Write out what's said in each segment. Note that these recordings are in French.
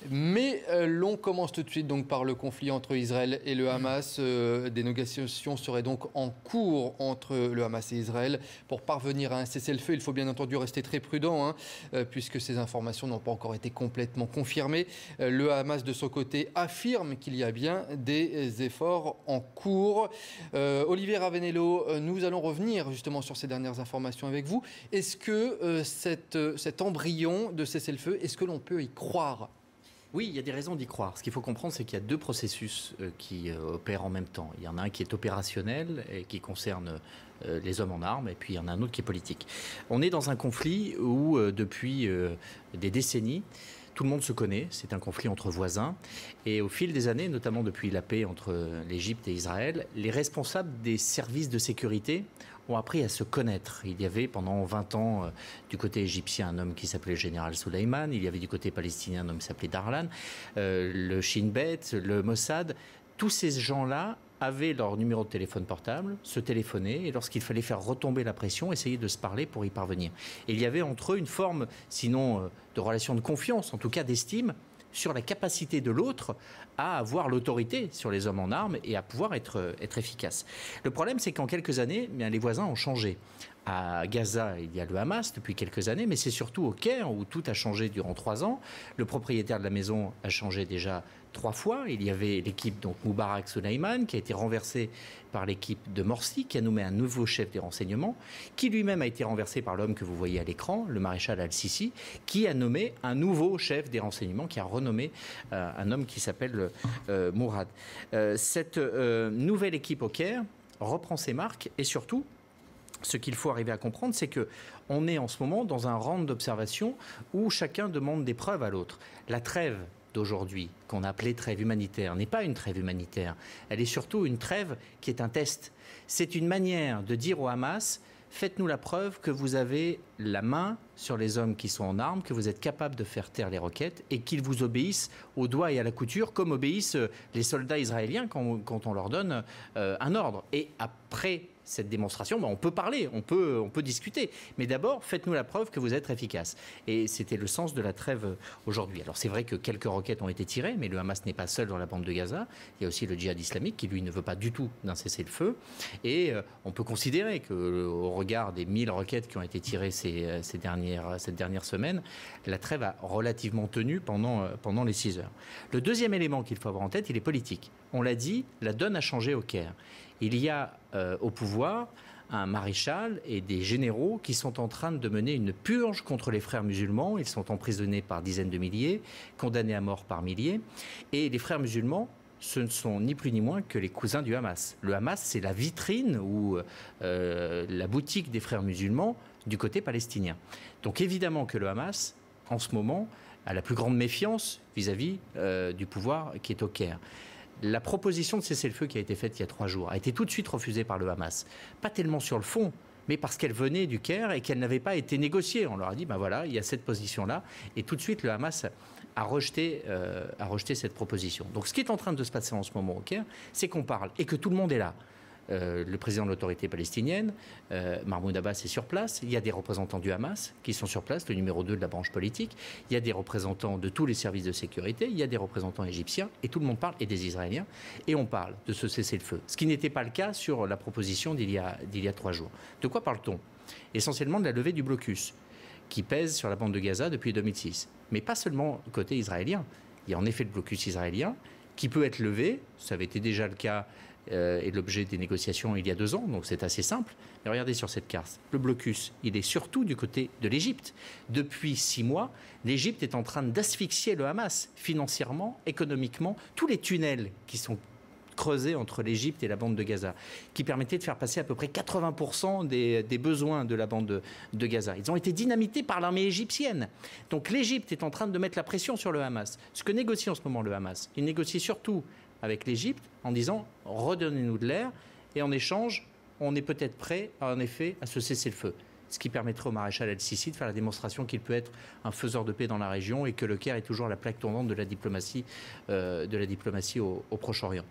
Mais l'on commence tout de suite donc par le conflit entre Israël et le Hamas. Des négociations seraient donc en cours entre le Hamas et Israël. Pour parvenir à un cessez-le-feu, il faut bien entendu rester très prudent, puisque ces informations n'ont pas encore été complètement confirmées. Le Hamas, de son côté, affirme qu'il y a bien des efforts en cours. Olivier Ravenello, nous allons revenir justement sur ces dernières informations avec vous. Est-ce que cet embryon de cessez-le-feu, est-ce que l'on peut y croire ? Oui, il y a des raisons d'y croire. Ce qu'il faut comprendre, c'est qu'il y a deux processus qui opèrent en même temps. Il y en a un qui est opérationnel et qui concerne les hommes en armes, et puis il y en a un autre qui est politique. On est dans un conflit où, depuis des décennies, tout le monde se connaît, c'est un conflit entre voisins. Et au fil des années, notamment depuis la paix entre l'Égypte et Israël, les responsables des services de sécurité ont appris à se connaître. Il y avait pendant 20 ans du côté égyptien un homme qui s'appelait le général Soleiman, il y avait du côté palestinien un homme qui s'appelait Darlan, le Shin Bet, le Mossad. Tous ces gens-là avaient leur numéro de téléphone portable, se téléphonaient et lorsqu'il fallait faire retomber la pression, essayer de se parler pour y parvenir. Et il y avait entre eux une forme, sinon de relation de confiance, en tout cas d'estime, sur la capacité de l'autre à avoir l'autorité sur les hommes en armes et à pouvoir être efficace. Le problème, c'est qu'en quelques années, les voisins ont changé. À Gaza, il y a le Hamas depuis quelques années, mais c'est surtout au Caire où tout a changé durant 3 ans. Le propriétaire de la maison a changé déjà 3 fois. Il y avait l'équipe donc Moubarak Soleiman qui a été renversée par l'équipe de Morsi, qui a nommé un nouveau chef des renseignements, qui lui-même a été renversé par l'homme que vous voyez à l'écran, le maréchal Al-Sisi, qui a nommé un nouveau chef des renseignements, qui a renommé un homme qui s'appelle Mourad. Cette nouvelle équipe au Caire reprend ses marques et surtout, ce qu'il faut arriver à comprendre, c'est qu'on est en ce moment dans un round d'observation où chacun demande des preuves à l'autre. La trêve d'aujourd'hui, qu'on a appelée trêve humanitaire, n'est pas une trêve humanitaire. Elle est surtout une trêve qui est un test. C'est une manière de dire au Hamas: faites-nous la preuve que vous avez la main sur les hommes qui sont en armes, que vous êtes capable de faire taire les roquettes et qu'ils vous obéissent au doigt et à la couture, comme obéissent les soldats israéliens quand on leur donne un ordre. Et après cette démonstration, on peut parler, on peut discuter. Mais d'abord, faites-nous la preuve que vous êtes efficace. Et c'était le sens de la trêve aujourd'hui. Alors c'est vrai que quelques roquettes ont été tirées, mais le Hamas n'est pas seul dans la bande de Gaza. Il y a aussi le djihad islamique qui, lui, ne veut pas du tout d'un cessez-le-feu. Et on peut considérer qu'au regard des 1000 roquettes qui ont été tirées cette dernière semaine, la trêve a relativement tenu pendant les 6 heures. Le deuxième élément qu'il faut avoir en tête, il est politique. On l'a dit, la donne a changé au Caire. Il y a au pouvoir un maréchal et des généraux qui sont en train de mener une purge contre les frères musulmans. Ils sont emprisonnés par dizaines de milliers, condamnés à mort par milliers. Et les frères musulmans, ce ne sont ni plus ni moins que les cousins du Hamas. Le Hamas, c'est la vitrine ou la boutique des frères musulmans du côté palestinien. Donc évidemment que le Hamas, en ce moment, a la plus grande méfiance vis-à-vis du pouvoir qui est au Caire. La proposition de cessez-le-feu qui a été faite il y a 3 jours a été tout de suite refusée par le Hamas. Pas tellement sur le fond, mais parce qu'elle venait du Caire et qu'elle n'avait pas été négociée. On leur a dit, voilà, il y a cette position-là. Et tout de suite, le Hamas a rejeté cette proposition. Donc ce qui est en train de se passer en ce moment au Caire, c'est qu'on parle et que tout le monde est là. Le président de l'autorité palestinienne, Mahmoud Abbas, est sur place. Il y a des représentants du Hamas qui sont sur place, le numéro 2 de la branche politique. Il y a des représentants de tous les services de sécurité. Il y a des représentants égyptiens. Et tout le monde parle, et des Israéliens. Et on parle de ce cessez-le-feu. Ce qui n'était pas le cas sur la proposition d'il y a 3 jours. De quoi parle-t-on? Essentiellement de la levée du blocus, qui pèse sur la bande de Gaza depuis 2006. Mais pas seulement côté israélien. Il y a en effet le blocus israélien, qui peut être levé. Ça avait été déjà le cas et l'objet des négociations il y a 2 ans, donc c'est assez simple. Mais regardez sur cette carte, le blocus, il est surtout du côté de l'Égypte. Depuis 6 mois, l'Égypte est en train d'asphyxier le Hamas, financièrement, économiquement. Tous les tunnels qui sont creusés entre l'Égypte et la bande de Gaza, qui permettaient de faire passer à peu près 80% des besoins de la bande de Gaza. Ils ont été dynamités par l'armée égyptienne. Donc l'Égypte est en train de mettre la pression sur le Hamas. Ce que négocie en ce moment le Hamas, il négocie surtout avec l'Égypte en disant « redonnez-nous de l'air et en échange, on est peut-être prêt, en effet, à se cesser le feu ». Ce qui permettrait au maréchal Al-Sisi de faire la démonstration qu'il peut être un faiseur de paix dans la région et que le Caire est toujours la plaque tournante de la diplomatie au Proche-Orient.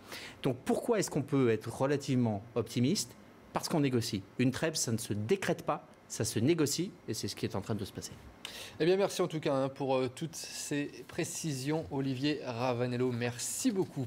Donc pourquoi est-ce qu'on peut être relativement optimiste? Parce qu'on négocie. Une trêve, ça ne se décrète pas, ça se négocie et c'est ce qui est en train de se passer. Eh bien, merci en tout cas pour toutes ces précisions, Olivier Ravanello. Merci beaucoup.